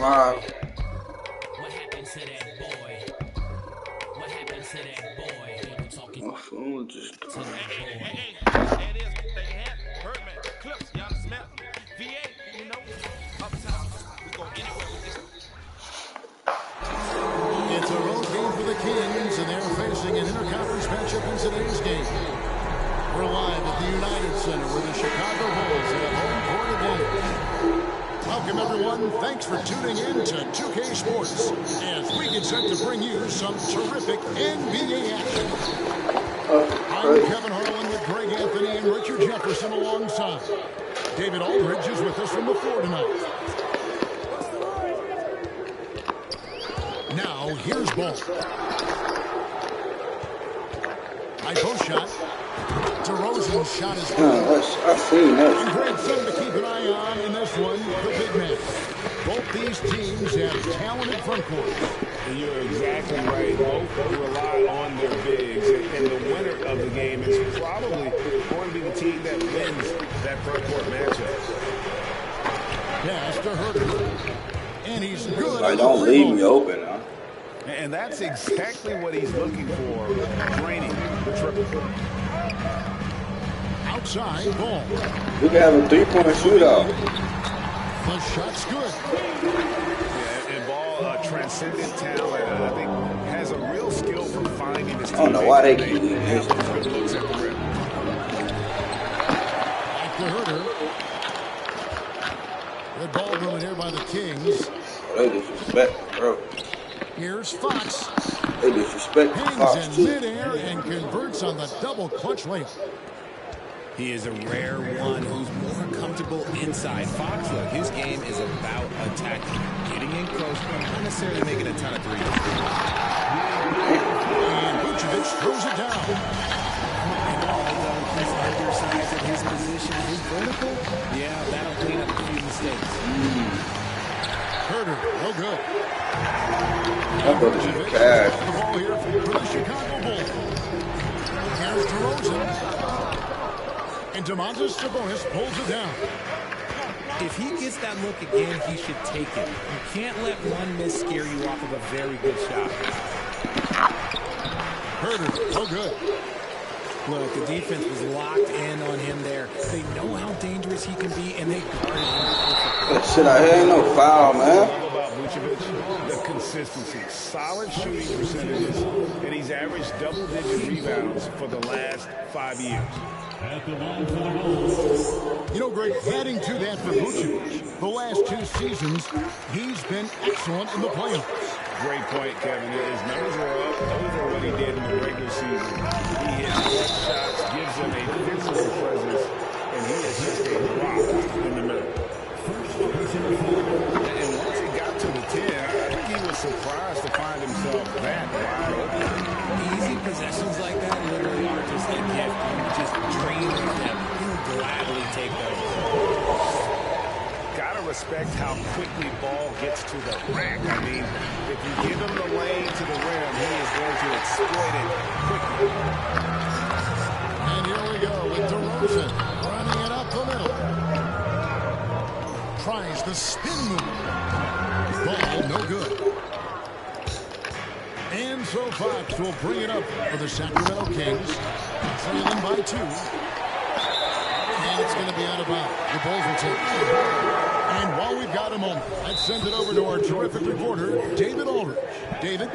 live. What happened to that boy? What happened to that boy? People talking My phone just to that boy. Hey, it is. They had Birdman, Clips, Young Smith, VA, you know, up top. We go anywhere with this. It's a road game for the Kings, and they're facing an interconference matchup in today's game. We're live at the United Center where the Chicago Bulls have home court advantage. Welcome, everyone. Thanks for tuning in to 2K Sports as we get set to bring you some terrific NBA action. I'm Kevin Harlan with Greg Anthony and Richard Jefferson alongside. David Aldridge is with us from the floor tonight. Now, here's Ball. High post shot. DeRozan's shot is good. I seen that. And great something to keep an eye on in this one, the big man. Both these teams have talented front courts. You're exactly right. Both rely on their bigs, and the winner of the game is probably going to be the team that wins that front court matchup. Pass to Herter. And he's good. Like, don't leave me open, huh? And that's exactly what he's looking for, draining the triple. Outside, Ball. We can have a three-point shootout. The shot's good. Yeah, and Ball, transcendent talent, I think, has a real skill for finding his teammates. I don't know why they keep doing this. Good looks at the rim. Back to Herter. Good ball movement here by the Kings. They disrespect, bro. Here's Fox. They disrespect Hangs Fox, in too. midair and converts on the double clutch layup. He is a rare one who's more comfortable inside. Fox, look, his game is about attacking, getting in close, not necessarily making a ton of threes. And Vucevic throws it down. And although he's undersized at his position, his vertical, yeah, that'll clean up a few mistakes. Herter, no good. My brother's in the cash. The ball here for the Chicago Bulls. Here's DeRozan. And Domantas Sabonis pulls it down. If he gets that look again, he should take it. You can't let one miss scare you off of a very good shot. Herter, no good. Look, the defense was locked in on him there. They know how dangerous he can be, and they guarded him perfectly. That shit out here ain't no foul, man. About Vucevic, the consistency, solid shooting percentages, and he's averaged double-digit rebounds for the last 5 years. You know, Greg, adding to that for Vucevic, the last 2 seasons, he's been excellent in the playoffs. Great point, Kevin. His numbers are up over what he did in the regular season. He hits clutch shots, gives them a physical presence, and he is just a rock in the middle. And once he got to the 10, I think he was surprised to find himself that wide open. Easy possessions like that literally are just a gift. You just dream of them. You'll gladly take those. Gotta respect how quickly Ball gets to the rack. I mean, if you give him the lane to the rim, he is going to exploit it quickly. And here we go with DeRozan running it up the middle. Tries the spin move. Ball no good. And so Fox will bring it up for the Sacramento Kings. Trailing by 2. And it's going to be out of bounds. The Bulls will take it. And while we've got a moment, let's send it over to our terrific reporter, David Aldridge. David?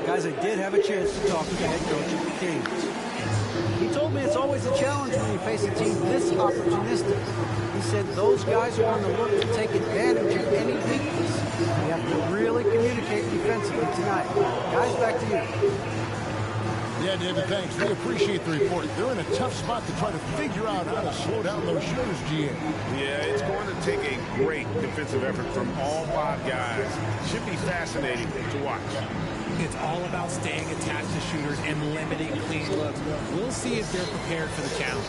Guys, I did have a chance to talk to the head coach of the Kings. He told me it's always a challenge when you face a team this opportunistic. He said those guys are on the look to take advantage of any weakness. We have to really communicate defensively tonight. Guys, back to you. Yeah, David, thanks. We appreciate the report. They're in a tough spot to try to figure out how to slow down those shooters, GA. Yeah, it's going to take a great defensive effort from all 5 guys. Should be fascinating to watch. It's all about staying attached to shooters and limiting clean looks. We'll see if they're prepared for the challenge.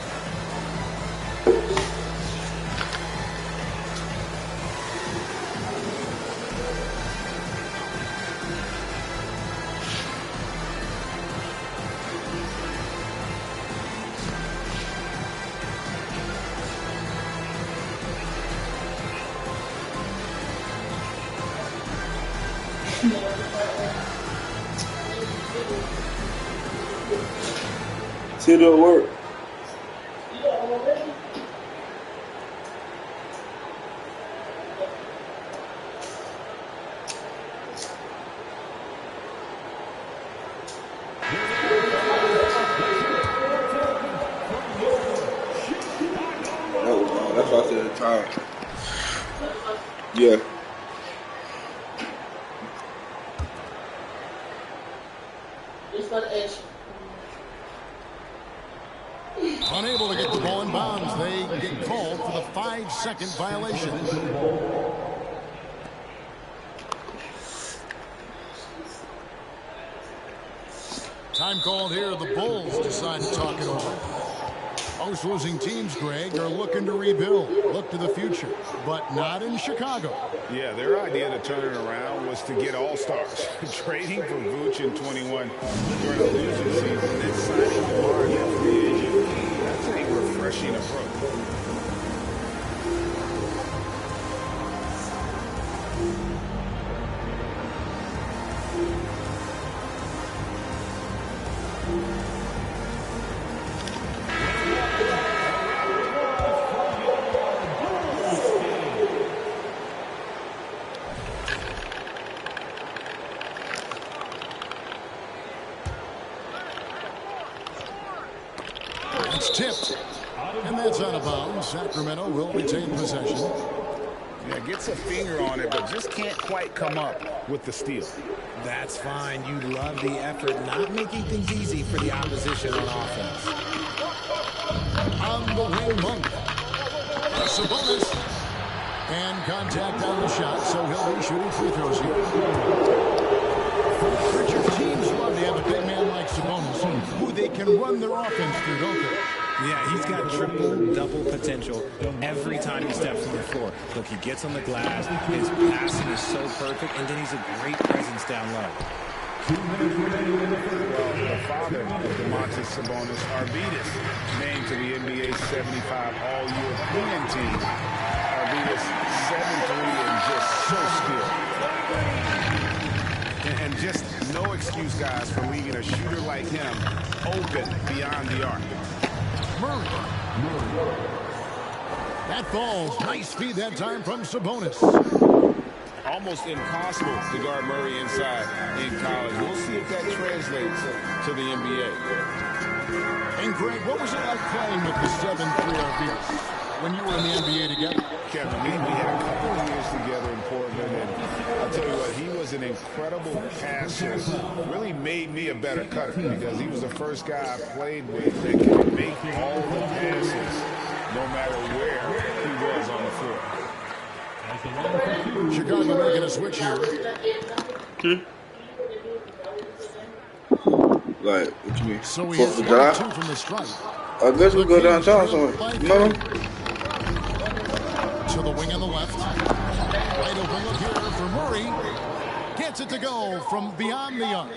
See, it'll work. That's what I said at the time. Yeah. Unable to get the ball in bounds. They get called for the 5-second violation. Time called here. The Bulls decide to talk it over. Most losing teams, Greg, are looking to rebuild, look to the future, but not in Chicago. Yeah, their idea to turn it around was to get all-stars. Trading for Vooch in 21 during a losing season and signing DeMar as free agent. That's a refreshing approach. It's tipped, and that's out of bounds. Sacramento will retain possession. Yeah, gets a finger on it, but just can't quite come up with the steal. That's fine. You love the effort, not making things easy for the opposition on offense. On the wing, Monk. Sabonis. And contact on the shot, so he'll be shooting free throws here. Richard, teams love to have a big man like Sabonis, who they can run their offense through, don't they? Yeah, he's got triple-double potential every time he steps on the floor. Look, he gets on the glass, his passing is so perfect, and then he's a great presence down low. Well, the father of Domantas Sabonis, Arvydas, named to the NBA 75 All-European team. Arvydas 7'3" and just so skilled. And just no excuse, guys, for leaving a shooter like him open beyond the arc. Murray. That falls. Nice feed that time from Sabonis. Almost impossible to guard Murray inside in college. We'll see if that translates to the NBA. And Greg, what was it like playing with the 7'3" Arvydas when you were in the NBA together? Kevin, we had a couple of years together in Portland, and I'll tell you what, he was an incredible passer. Really made me a better cutter because he was the first guy I played with that could make all the passes no matter where he was on the floor. Chicago making a switch here. Like, what you mean? So he 4th hits of July? 1-2 from the stripe. I guess we go downtown somewhere. Remember? To the wing on the left. Right open look here for Murray. Gets it to go from beyond the arc.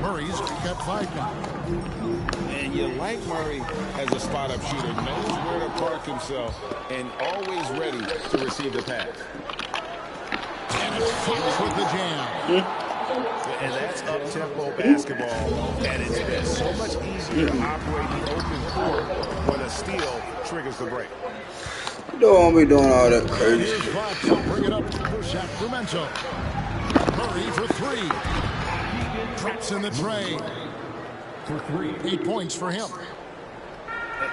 Murray's got 5 now. And you like Murray as a spot-up shooter. Knows where to park himself and always ready to receive the pass. And it's Fox with the jam. And that's up-tempo basketball at its best. So much easier to operate the open court when a steal triggers the break. You don't want me doing all that crazy Here's shit. Fox to bring it up for Sacramento. Murray for 3. Drops in the tray. 8 points for him.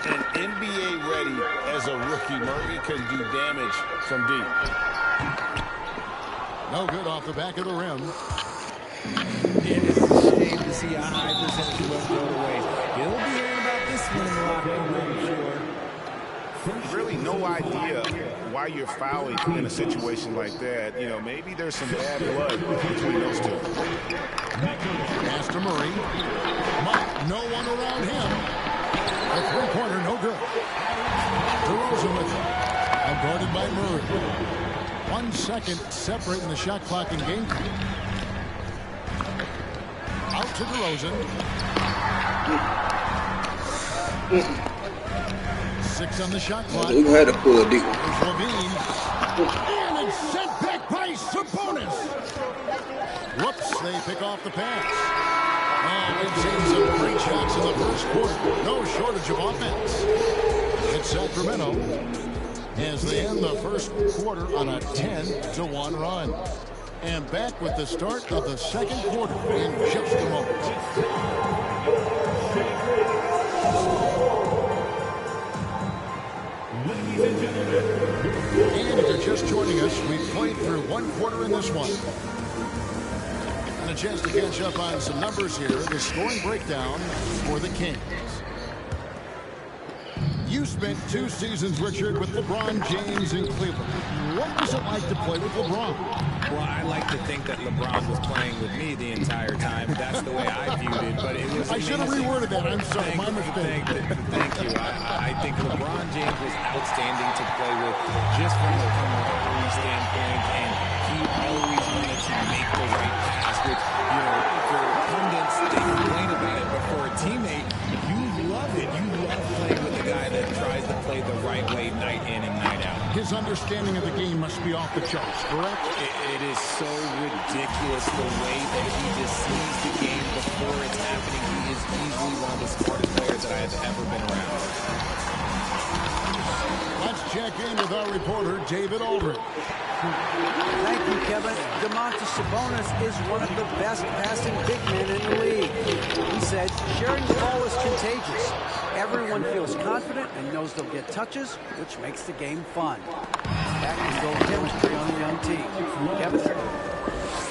And NBA ready as a rookie, Murray can do damage from deep. No good off the back of the rim. It is a shame to see a high percentage of those go away. He'll be hearing about this one in the locker room, I'm sure. Really no idea why you're fouling in a situation like that. You know, maybe there's some bad blood between those two. Pass to Murray. No one around him. A three-pointer, no good. DeRozan with it. Now guarded by Murray. 1 second separating the shot clock and game time. Out to DeRozan. 6 on the shot clock. You had to pull it deep. There's Levine. And it's sent back by Sabonis. pick off the pass. And we've seen some great shots in the first quarter. No shortage of offense. It's Sacramento as they end the first quarter on a 10-1 run. And back with the start of the second quarter in just a moment. And if you're just joining us, we've played through one quarter in this one. And a chance to catch up on some numbers here. The scoring breakdown for the Kings. You spent 2 seasons, Richard, with LeBron James in Cleveland. What was it like to play with LeBron? Well, I like to think that LeBron was playing with me the entire time. That's the way I viewed it, but it was I should have reworded that. I'm sorry. My mistake. Thank you. I think LeBron James was outstanding to play with just from a camaraderie standpoint, and he always wanted to make the right pass, which, you know, for pundits, they complain about it, but for a teammate, you love it. You love playing with a guy that tries to play the right way night in and night out. His understanding of the game must be off the charts, correct? It is so ridiculous the way that he just sees the game before it's happening. He is easily one of the smartest players that I have ever been around. Let's check in with our reporter, David Aldridge. Thank you, Kevin. Domantas Sabonis is one of the best passing big men in the league. He said, sharing the ball is contagious. Everyone feels confident and knows they'll get touches, which makes the game fun. That can build chemistry on a young team. Kevin?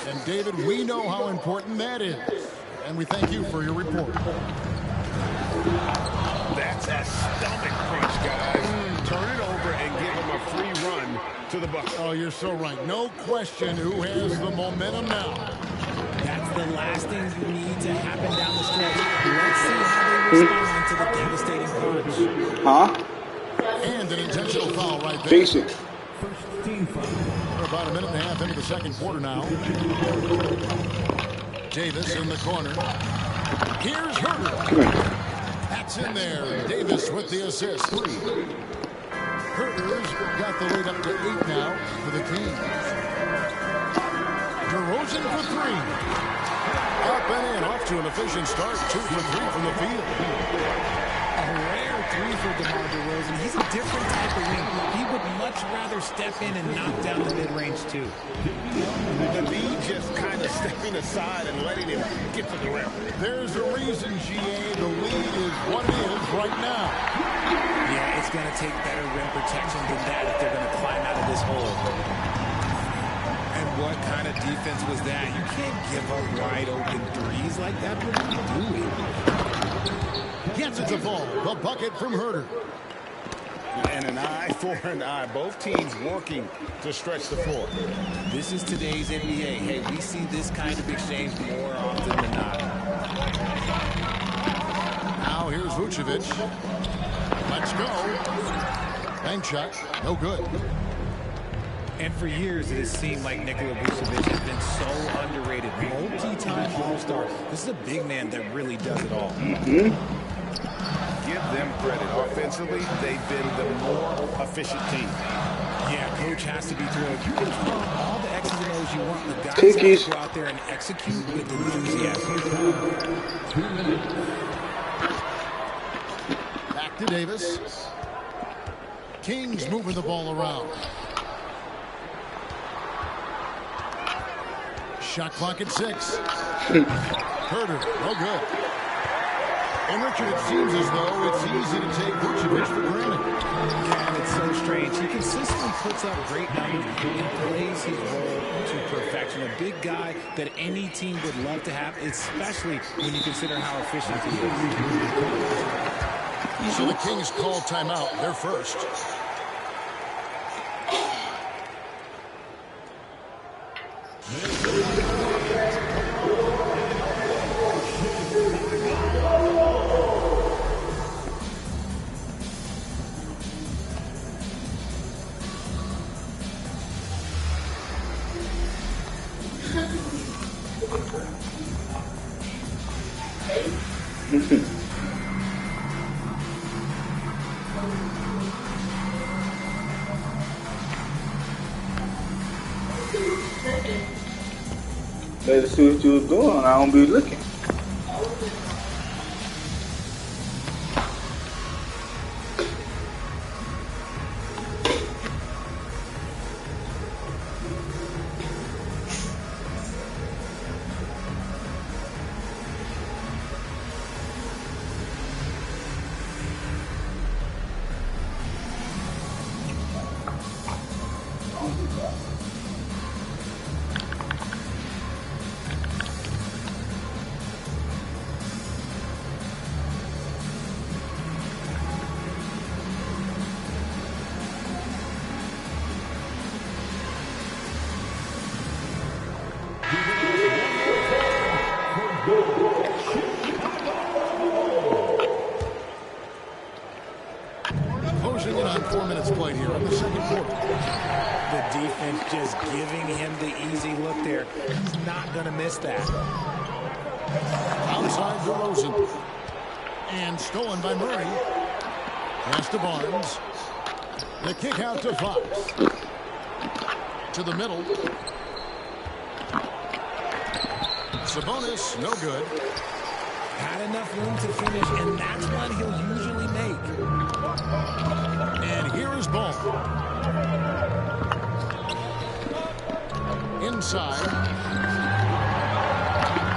And David, we know how important that is. And we thank you for your report. That's a stomach crunch, guys. Turn it over and give him a free run to the bucket. Oh, you're so right. No question who has the momentum now. That's the last thing you need to happen down the stretch. Let's see how they respond to the devastating punch. Huh? And an intentional foul right there. Fix it. We're about a minute and a half into the second quarter now. Davis in the corner. Here's Herter. Come here. That's in there. Davis with the assist. Herter's got the lead up to 8 now for the Kings. DeRozan for 3. Up and in, off to an efficient start. 2 for 3 from the field. A rare 3 for DeMar DeRozan. He's a different type of wing. He would much rather step in and knock down the mid-range too. The lead just kind of stepping aside and letting him get to the rim. There's a reason, GA. The lead is what it is right now. Yeah, it's going to take better rim protection than that if they're going to climb out of this hole. And what kind of defense was that? You can't give up wide open threes like that. What are you doing? Gets it to fall. The bucket from Herter. And an eye for an eye. Both teams working to stretch the floor. This is today's NBA. Hey, we see this kind of exchange more often than not. Now here's Vucevic. Let's go. Bank shot. No good. And for years, it has seemed like Nikola Vucevic has been so underrated. Multi-time All-Star. This is a big man that really does it all. Give them credit. Offensively, they've been the more efficient team. Yeah, coach has to be thrilled. You can throw all the X's and O's you want. The guys Tickies. have to go out there and execute with enthusiasm. Back to Davis. Kings moving the ball around. Shot clock at 6. Herter, no good. And Richard, it seems as though it's easy to take Vucevic for granted. Yeah, and it's so strange. He consistently puts up great numbers and plays his role to perfection. A big guy that any team would love to have, especially when you consider how efficient he is. So the Kings call timeout. They're first. Let us see what you was doing. I don't be looking. Closing in on 4 minutes played here in the second quarter. The defense just giving him the easy look there. He's not going to miss that. Outside DeRozan. And stolen by Murray. Pass to Barnes. The kick out to Fox. To the middle. Sabonis, no good. Had enough room to finish, and that's what he'll usually make. And here is Ball. Inside.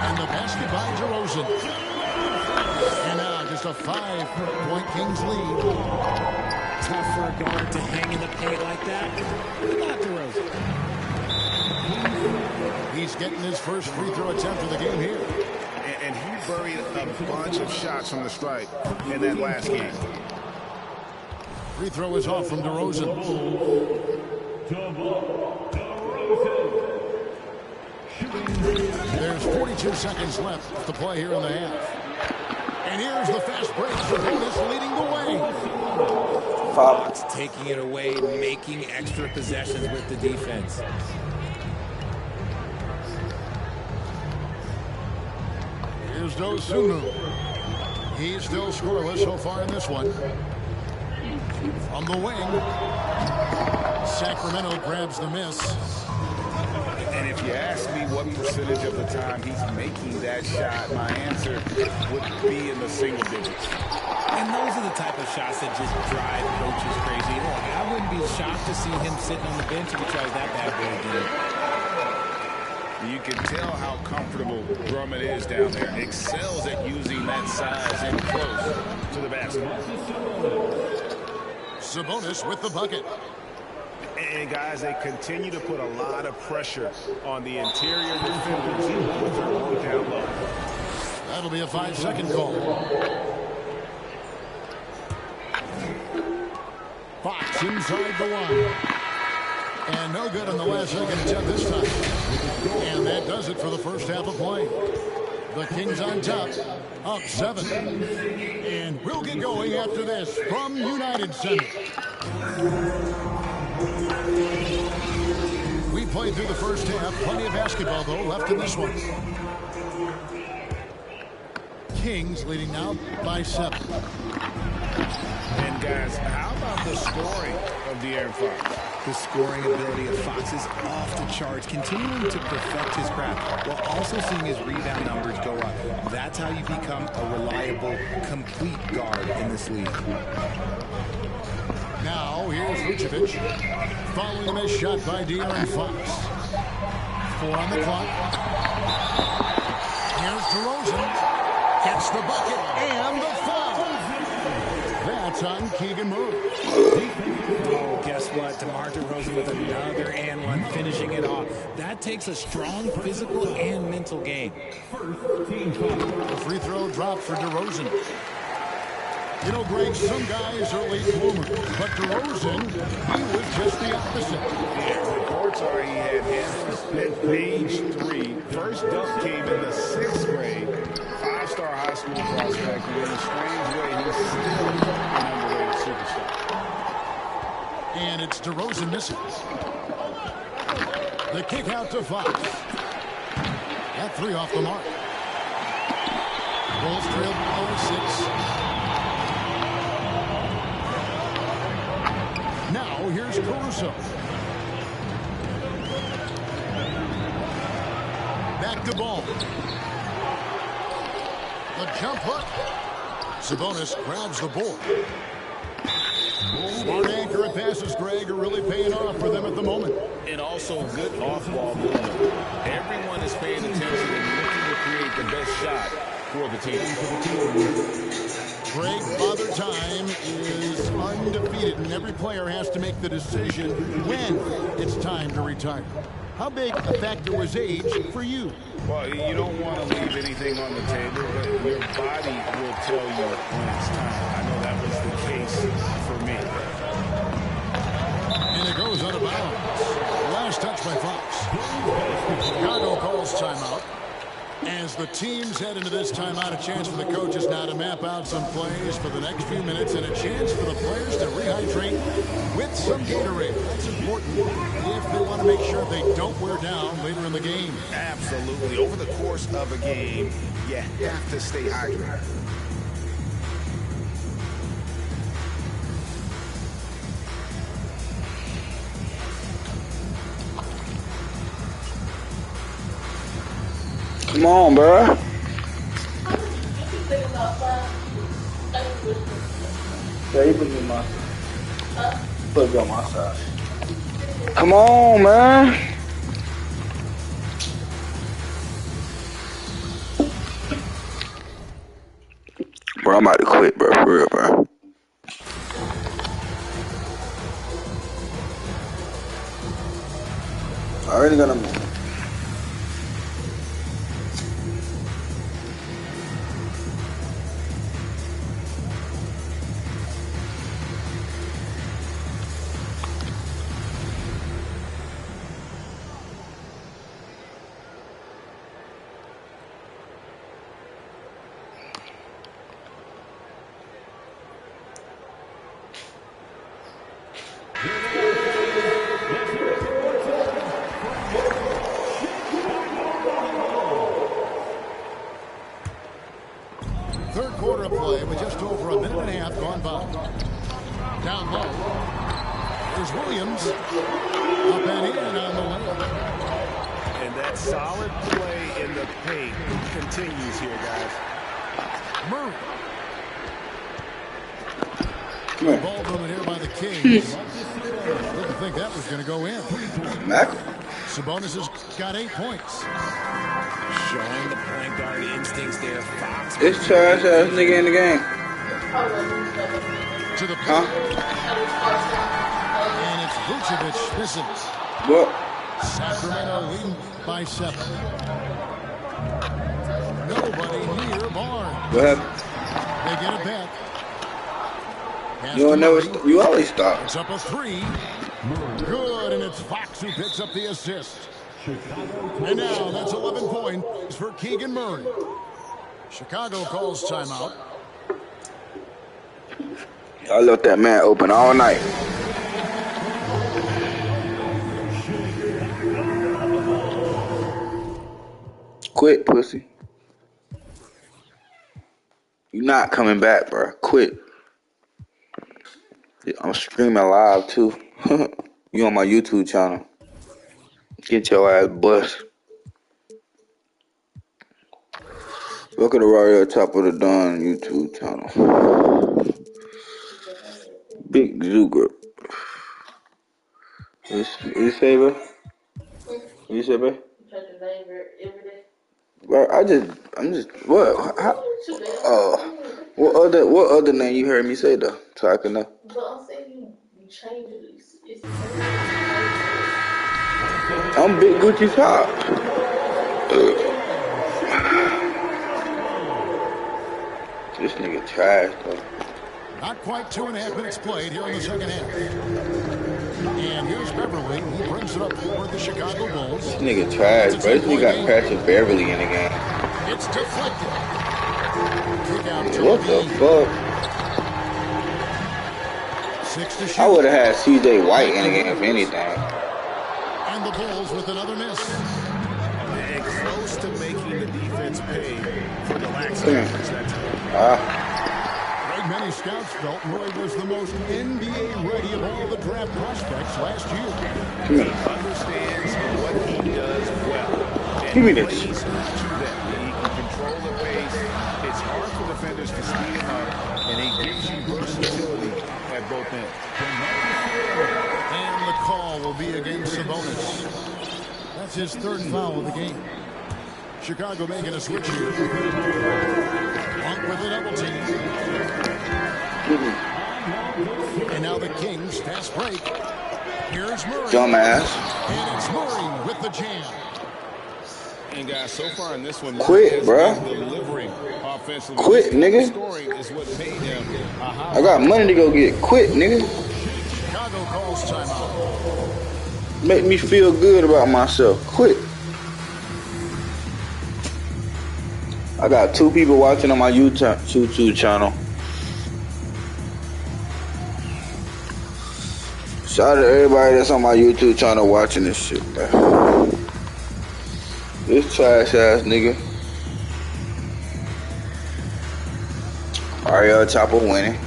And the basket by DeRozan. And now just a 5-point Kings lead. Tough for a guard to hang in the paint like that. But not DeRozan. He's getting his first free throw attempt of the game here. And he buried a bunch of shots from the stripe in that last game. Free throw is off from DeRozan. There's 42 seconds left to play here in the half. And here's the fast break. Sabonis leading the way. Fox taking it away, making extra possessions with the defense. Here's Dosunu. He's still scoreless so far in this one. From the wing. Sacramento grabs the miss. And if you ask me what percentage of the time he's making that shot, my answer would be in the single digits. And those are the type of shots that just drive coaches crazy. Look, I wouldn't be shocked to see him sitting on the bench if he tries that bad boy again. You can tell how comfortable Drummond is down there. Excels at using that size in close to the basket. Sabonis with the bucket. And guys, they continue to put a lot of pressure on the interior defenders with their long down low. That'll be a 5-second call. Fox inside the line. And no good on the last second attempt this time. And that does it for the first half of play. The Kings on top, up 7. And we'll get going after this from United Center. We played through the first half. Plenty of basketball, though, left in this one. Kings leading now by 7. And guys, how about the scoring of De'Aaron Fox? The scoring ability of Fox is off the charts, continuing to perfect his craft while also seeing his rebound numbers go up. That's how you become a reliable, complete guard in this league. Now, here's Vucevic. Following a missed shot by De'Aaron Fox. 4 on the clock. Here's DeRozan. Gets the bucket and the foul. That's on 2kGamerr. Oh, guess what? DeMar DeRozan with another and one, finishing it off. That takes a strong physical and mental game. The free throw dropped for DeRozan. You know, Greg, some guys are late bloomers, but DeRozan, he was just the opposite. Yeah, reports are he had hands at age 3. First dunk came in the 6th grade. 5-star high school prospect. And in a strange way, he's still an underrated superstar. And it's DeRozan missing. The kick out to Fox. That 3 off the mark. Bulls trailed by 6. Now here's Caruso. back to ball. The jump hook. Sabonis grabs the board. Smart accurate passes, Greg, are really paying off for them at the moment. And also good off-ball movement. Everyone is paying attention and looking to create the best shot for the team. Greg, Father Time is undefeated, and every player has to make the decision when it's time to retire. How big a factor was age for you? Well, you don't want to leave anything on the table, but your body will tell you when it's time. I know that was the case for me. And it goes out of bounds. Last touch by Fox. Chicago calls timeout. As the teams head into this timeout, a chance for the coaches now to map out some plays for the next few minutes and a chance for the players to rehydrate with some Gatorade. That's important if they want to make sure they don't wear down later in the game. Absolutely. Over the course of a game, you have to stay hydrated. Come on, bro. Yeah, he put me on my side. Put me on my side. Come on, man. Bro, I'm about to quit, bro. For real, bro. I already got him. Third quarter of play with just over a minute and a half gone by. Down low. There's Williams. Up and in on the lane. And that solid play in the paint continues here, guys. Murray. The ball movement here by the Kings. Didn't think that was going to go in. Sabonis has got 8 points. Showing the point guard instincts there. Fox. This trash ass nigga in the game. To the paint. And it's Vucevic missing. What? Sacramento leading by 7. Nobody near Barnes. What happened? They get it back. You don't never. You always stop. It's up a 3. Good, and it's Fox who picks up the assist. And now that's 11 points for Keegan Murray. Chicago calls timeout. I left that man open all night. Quit, pussy. You not coming back, bro. Quit. I'm streaming live too. You on my YouTube channel. Get your ass bust. Welcome to Royal Top of the Dawn YouTube channel. Big Zuger. What you say, bro? What you say, bro? Bro, I'm just, what? How? What other name you heard me say though? So I can know. But I'm saying you change it. It's I'm Big Gucci Top. This nigga trash though. Not quite 2.5 minutes played here in the second half. And here's Beverly. He brings it up for the Chicago Bulls. This nigga trash, bro. This nigga got Patrick Beverly in the game. It's deflected. What the fuck? 6 to shoot. I would have had CJ White in the game if anything. And the Bulls with another miss. And close to making the defense pay for the lax efforts that time. Greg, many scouts felt Roy was the most NBA ready of all the draft prospects last year. He understands what he does well. And Give me this. He can control the pace. It's hard for defenders to speed him up, and he gives you versatility at both ends. And the call will be against Sabonis. That's his third foul of the game. Chicago making a switch here. Monk with a double team. And now the Kings fast break. Here's Murray. Dumbass. And it's Murray with the jam. And guys, so far in this one, Quit, bro. Delivering offensively. Quit, nigga. Scoring is what paid him. I got money to go get. Quit, nigga. Chicago calls timeout. Make me feel good about myself. Quit. I got 2 people watching on my YouTube channel. Shout out to everybody that's on my YouTube channel watching this shit, man. This trash ass nigga. Ariel Chopper winning.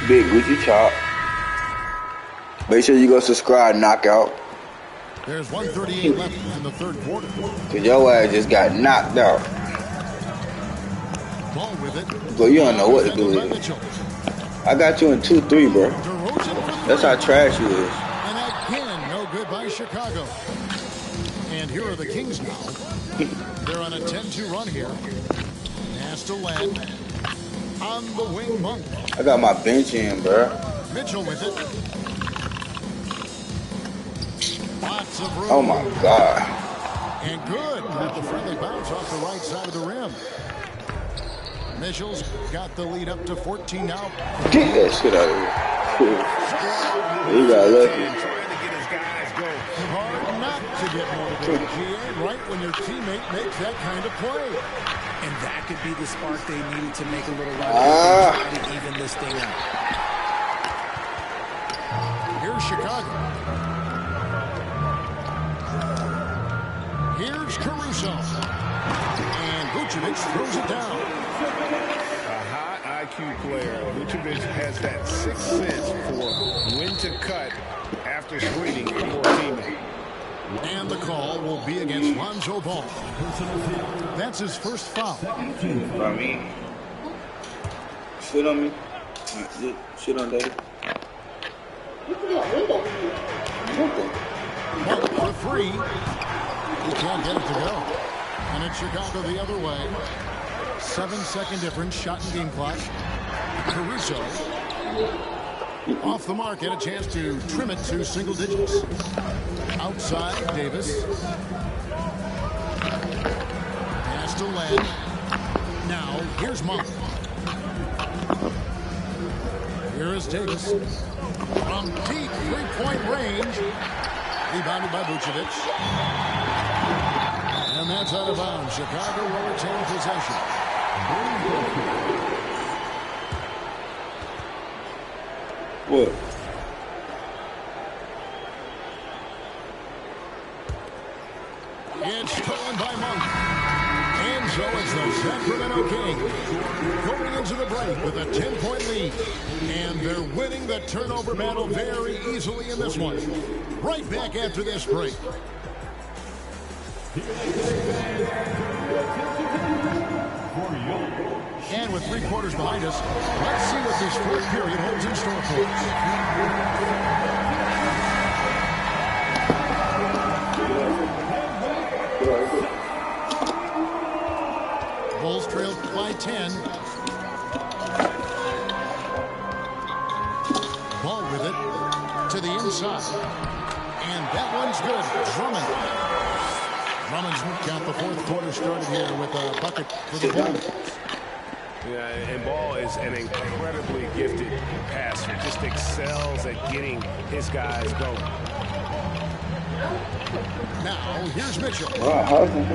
Big Gucci Chop. Make sure you go subscribe, knockout. There's 1:38 left in the third quarter. Cause your ass just got knocked out. Ball with it. Bro, you don't know what to do with it. I got you in 2-3, bro. That's how trash you is. And again, no good by Chicago. And here are the Kings now. They're on a 10-2 run here. Pass to Len. On the wing, Monk. I got my bench in, bro. Mitchell with it. Lots of room. Oh my God. And good. Got the friendly bounce off the right side of the rim. Mitchell's got the lead up to 14 now. Get that shit out of here. You got lucky. Hard not to get motivated, GA, right when your teammate makes that kind of play. And that could be the spark they needed to make a little run Ah. to even this thing out. Here's Chicago. Here's Caruso. And Vucevic throws it down. A high IQ player. Vucevic has that sixth sense for when to cut after screening for a teammate. And the call will be against Lonzo Ball. That's his first foul. By me. Shit on me. Shit on Daddy. Monk for 3. He can't get it to go. And it's Chicago the other way. 7-second difference, shot and game clock. Caruso. Off the mark, get a chance to trim it to single digits. Outside, Davis. Pass to Len. Now, here's Monk. Here is Davis. From deep three-point range. Rebounded by Vucevic. And that's out of bounds. Chicago will retain possession. What? It's stolen by Monk. And so it's the Sacramento Kings going into the break with a 10-point lead. And they're winning the turnover battle very easily in this one. Right back after this break. And with 3 quarters behind us, let's see what this fourth period holds in store for us. Bulls trailed by 10. Ball with it to the inside. And that one's good. Drummond's got the fourth quarter started here with a bucket for the Bulls. Yeah, and Ball is an incredibly gifted passer. Just excels at getting his guys going. Now, here's Mitchell. Wow, how's it?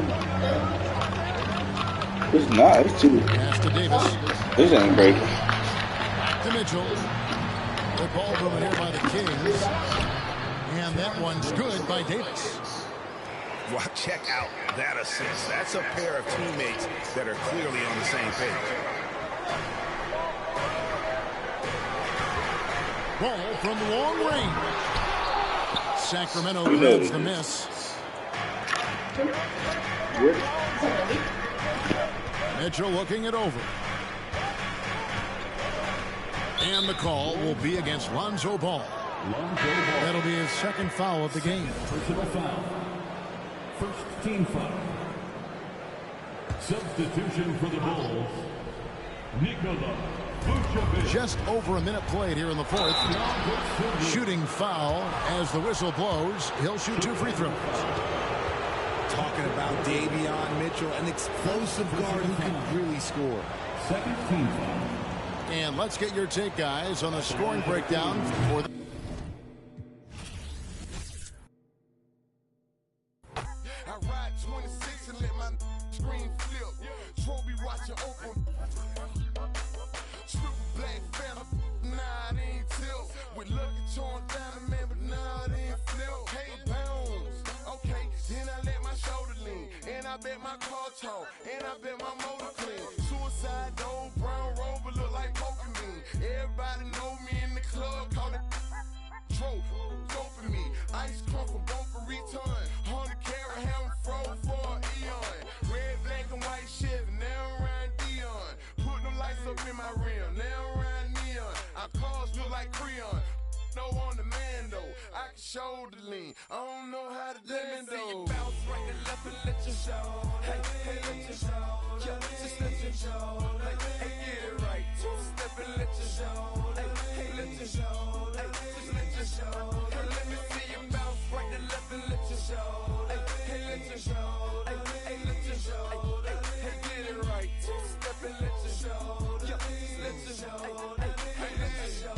It's not. It's too. Pass to Davis. This ain't breaking. Back to Mitchell. The ball moving here by the Kings. And that one's good by Davis. Well, check out that assist. That's a pair of teammates that are clearly on the same page. Ball from long range. Sacramento grabs the miss. Mitchell looking it over. And the call will be against Lonzo Ball. That'll be his second foul of the game. Personal foul. First team foul. Substitution for the Bulls. Nikola Vucevic. Just over a minute played here in the fourth. Shooting foul as the whistle blows. He'll shoot 2 free throws. Talking about Davion Mitchell, an explosive guard who can really score. Second team foul. And let's get your take, guys, on the scoring breakdown for the... I ride 26 and let my screen flip. Trophy watching open. Triple black phantom. Nah, it ain't tilt. With lucky torn down, man, but nah, it ain't flip. Hey, bounce. Okay, then I let my shoulder lean. And I bet my car talk. And I bet my motor clean. Suicide door, brown rover look like Pokemon. Everybody know me in the club, call it trophy. Doping me. Ice crumb for bumper return. 100 carat hammer froze for an eon. Red, black, and white Chevy, now around Dion. Put them lights up in my rim, now around neon. Our cars look like Creon. No on the man though, I can shoulder lean. I don't know how to let me though. Bounce right and left and let you show. Hey, hey, let you show. Yeah, just let you show. Hey, get it right. Two-step and let you show. Hey, hey, let you show. Hey, just let you show. Hey, let me see you bounce right and left and let you show. Hey, hey, let you show. Hey, hey, let you show. Hey, hey, get it right. Two-step and let you show. Yeah, just let you show. Hey, hey, let you show.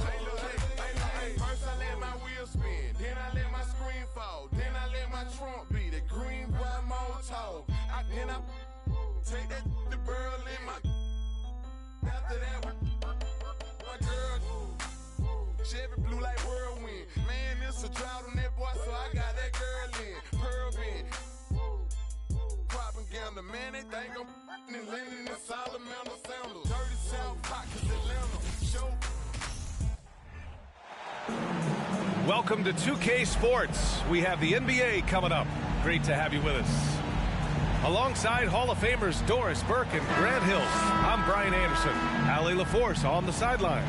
First I let my wheel spin, then I let my screen fall, then I let my trunk be the green boy motor. Then I take that the burl in my. After that, my girl Chevy blue like whirlwind. Man, it's a drought on that boy, so I got that girl in pearl bin. Propaganda, man, they think I'm in Lennon and Salamander sandals. Dirty South pockets, Atlanta. Show. Welcome to 2K Sports. We have the NBA coming up. Great to have you with us. Alongside Hall of Famers Doris Burke and Grant Hills, I'm Brian Anderson. Allie LaForce on the sidelines.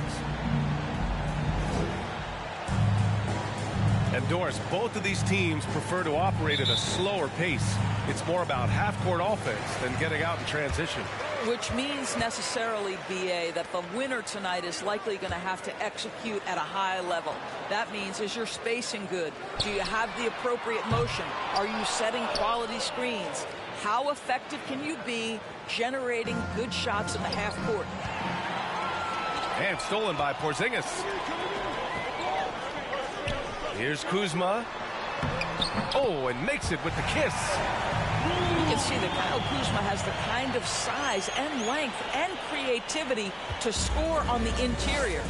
And Doris, both of these teams prefer to operate at a slower pace. It's more about half-court offense than getting out in transition. Which means necessarily, BA, that the winner tonight is likely going to have to execute at a high level. That means, is your spacing good? Do you have the appropriate motion? Are you setting quality screens? How effective can you be generating good shots in the half court? And stolen by Porzingis. Here's Kuzma. Oh, and makes it with the kiss. You can see that Kyle Kuzma has the kind of size and length and creativity to score on the interior.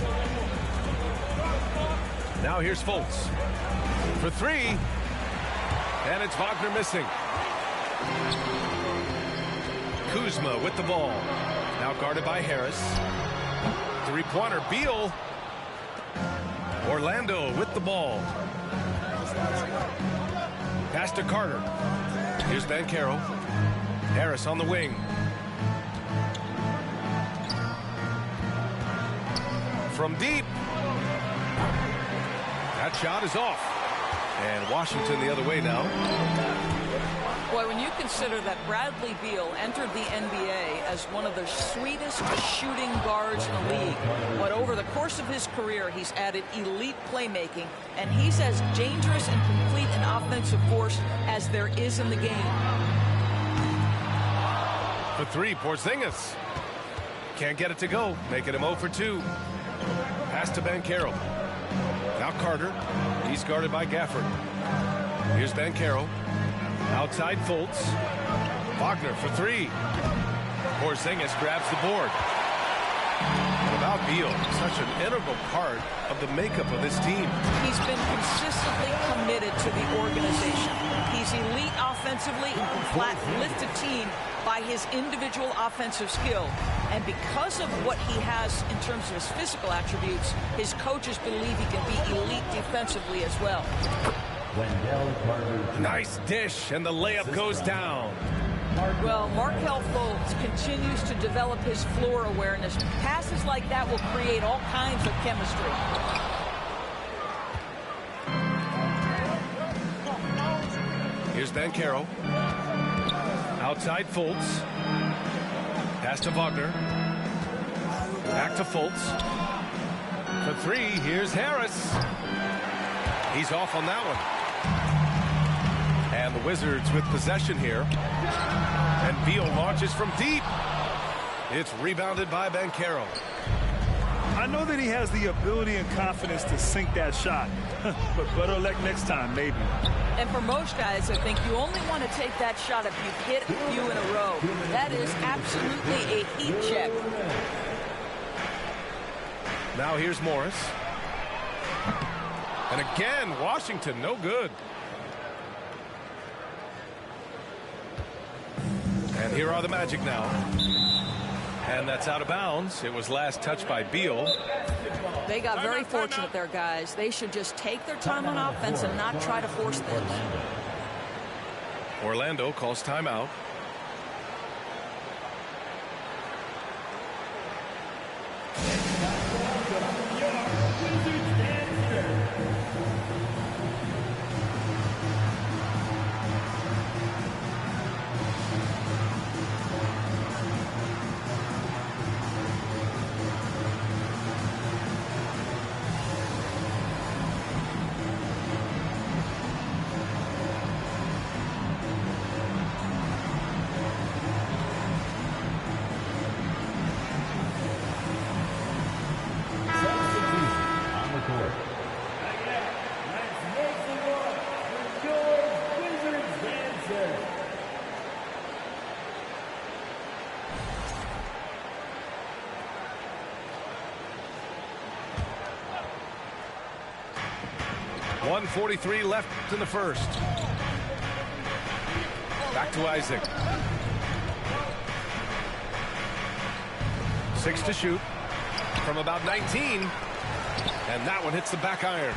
Now here's Fultz for three. And it's Wagner missing. Kuzma with the ball. Now guarded by Harris. Three-pointer, Beal. Orlando with the ball. Pass to Carter. Here's Banchero. Harris on the wing. From deep. That shot is off. And Washington the other way now. Boy, when you consider that Bradley Beal entered the NBA as one of the sweetest shooting guards in the league, but over the course of his career, he's added elite playmaking, and he's as dangerous and complete an offensive force as there is in the game. For three, Porzingis. Can't get it to go, making him 0 for 2. Pass to Banchero. Now Carter. He's guarded by Gafford. Here's Banchero. Outside Fultz. Wagner for three. Porzingis grabs the board. What about Beal? Such an integral part of the makeup of this team. He's been consistently committed to the organization. He's elite offensively and can flat lift a team by his individual offensive skill. And because of what he has in terms of his physical attributes, his coaches believe he can be elite defensively as well. Nice dish, and the layup goes down. Well, Markelle Fultz continues to develop his floor awareness. Passes like that will create all kinds of chemistry. Here's Banchero. Outside Fultz. Pass to Wagner. Back to Fultz. For three, here's Harris. He's off on that one. And the Wizards with possession here. And Beal launches from deep. It's rebounded by Banchero. I know that he has the ability and confidence to sink that shot. But better luck next time, maybe. And for most guys, I think you only want to take that shot if you've hit a few in a row. That is absolutely a heat check. Now here's Morris. And again, Washington, no good. And here are the Magic now. And that's out of bounds. It was last touched by Beal. They got very fortunate there, guys. They should just take their time on offense and not try to force things. Orlando calls timeout. .143 left in the first. Back to Isaac. 6 to shoot from about 19. And that one hits the back iron.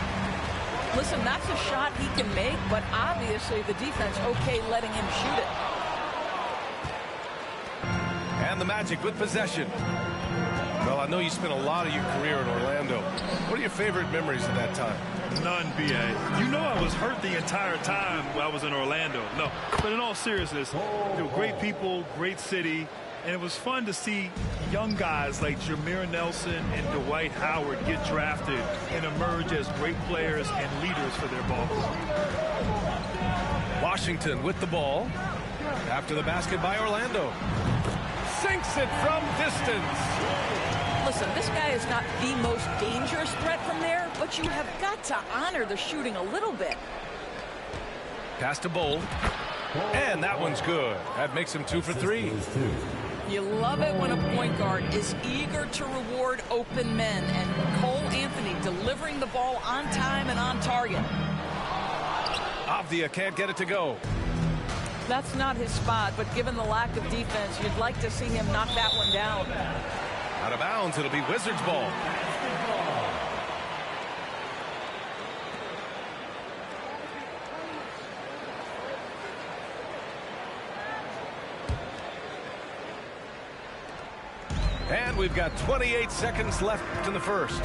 Listen, that's a shot he can make, but obviously the defense okay letting him shoot it. And the Magic with possession. Well, I know you spent a lot of your career in Orlando. What are your favorite memories of that time? None, B.A. You know I was hurt the entire time while I was in Orlando. No, but in all seriousness, they were great people, great city, and it was fun to see young guys like Jameer Nelson and Dwight Howard get drafted and emerge as great players and leaders for their ball club. Washington with the ball. After the basket by Orlando. Sinks it from distance. Listen, this guy is not the most dangerous threat from there, but you have got to honor the shooting a little bit. Pass to Bowl. And that one's good. That makes him 2 for 3. You love it when a point guard is eager to reward open men, and Cole Anthony delivering the ball on time and on target. Avdia can't get it to go. That's not his spot, but given the lack of defense, you'd like to see him knock that one down. Out of bounds, it'll be Wizards ball. And we've got 28 seconds left in the first.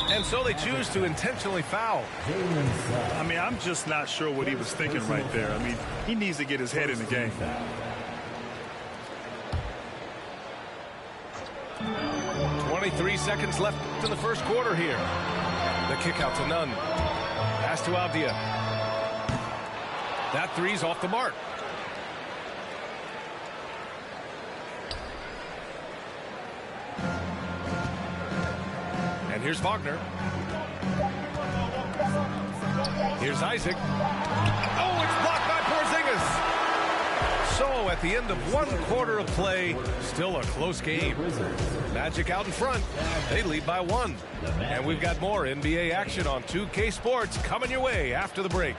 And so they choose to intentionally foul. I mean, I'm just not sure what he was thinking right there. I mean, he needs to get his head in the game. .23 seconds left in the first quarter here. The kick out to Nunn. Pass to Avdia. That three's off the mark. And here's Wagner. Here's Isaac. Oh, it's blocked by Porzingis. So at the end of one quarter of play, still a close game. Magic out in front. They lead by 1. And we've got more NBA action on 2K Sports coming your way after the break.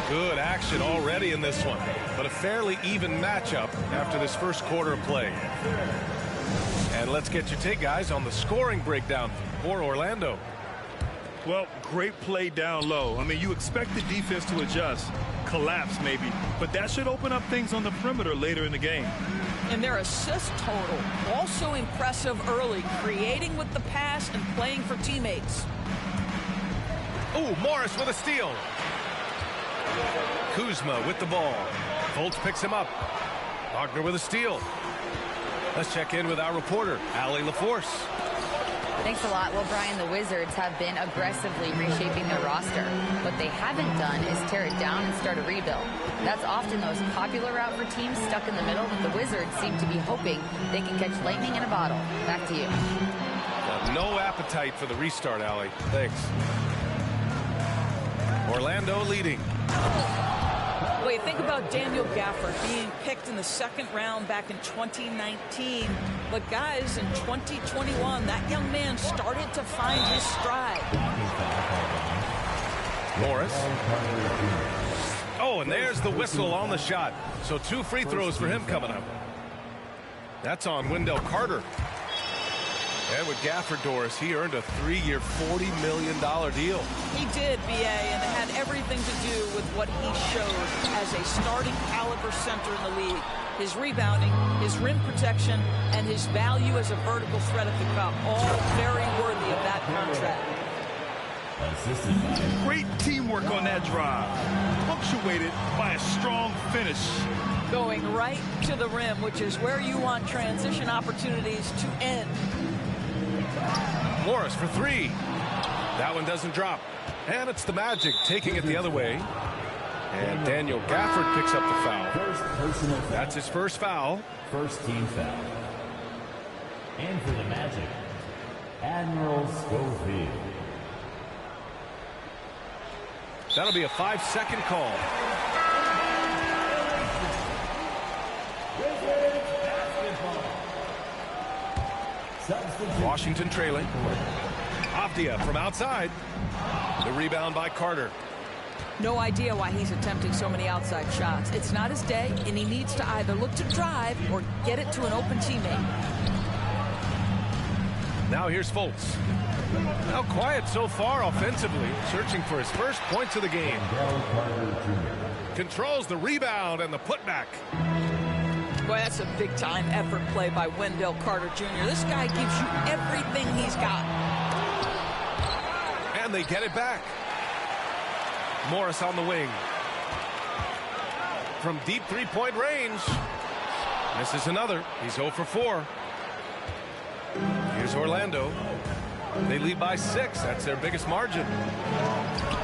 Good action already in this one, but a fairly even matchup after this first quarter of play. And let's get your take, guys, on the scoring breakdown for Orlando. Well, great play down low. I mean, you expect the defense to adjust, collapse maybe, but that should open up things on the perimeter later in the game. And their assist total, also impressive early, creating with the pass and playing for teammates. Ooh, Morris with a steal. Kuzma with the ball. Fultz picks him up. Wagner with a steal. Let's check in with our reporter, Allie LaForce. Thanks a lot. Well, Brian, the Wizards have been aggressively reshaping their roster. What they haven't done is tear it down and start a rebuild. That's often the most popular route for teams stuck in the middle, but the Wizards seem to be hoping they can catch lightning in a bottle. Back to you. No appetite for the restart, Allie. Thanks. Orlando leading. Wait, think about Daniel Gafford being picked in the second round back in 2019. But guys, in 2021, that young man started to find his stride. Morris. Oh, and there's the whistle on the shot. So 2 free throws for him coming up. That's on Wendell Carter. And with Gafford, Doris, he earned a 3-year, $40 million deal. He did, B.A., and it had everything to do with what he showed as a starting caliber center in the league. His rebounding, his rim protection, and his value as a vertical threat at the cup, all very worthy of that contract. Great teamwork on that drive, punctuated by a strong finish. Going right to the rim, which is where you want transition opportunities to end. Morris for 3. That one doesn't drop. And it's the Magic taking it the other way. And Daniel Gafford picks up the foul. That's his first foul. First team foul. And for the Magic, Admiral Schofield. That'll be a 5-second call. Washington trailing. Avdia from outside. The rebound by Carter. No idea why he's attempting so many outside shots. It's not his day, and he needs to either look to drive or get it to an open teammate. Now here's Fultz. Now quiet so far offensively, searching for his first points of the game. Controls the rebound and the putback. Boy, that's a big-time effort play by Wendell Carter Jr. This guy gives you everything he's got. And they get it back. Morris on the wing. From deep three-point range. Misses another. He's 0 for 4. Here's Orlando. They lead by 6. That's their biggest margin.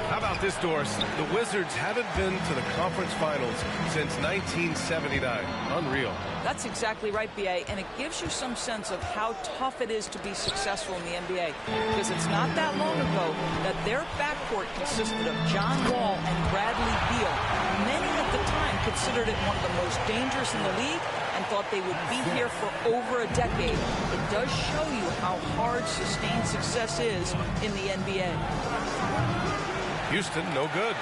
How about this, Doris? The Wizards haven't been to the conference finals since 1979. Unreal. That's exactly right, B.A., and it gives you some sense of how tough it is to be successful in the NBA. Because it's not that long ago that their backcourt consisted of John Wall and Bradley Beal. Many at the time considered it one of the most dangerous in the league and thought they would be here for over a decade. It does show you how hard sustained success is in the NBA. Houston, no good.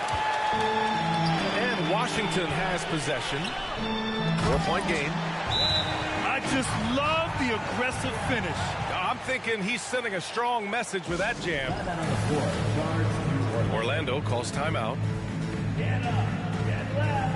And Washington has possession. 4-point game. I just love the aggressive finish. I'm thinking he's sending a strong message with that jam. Orlando calls timeout. Get up, get left.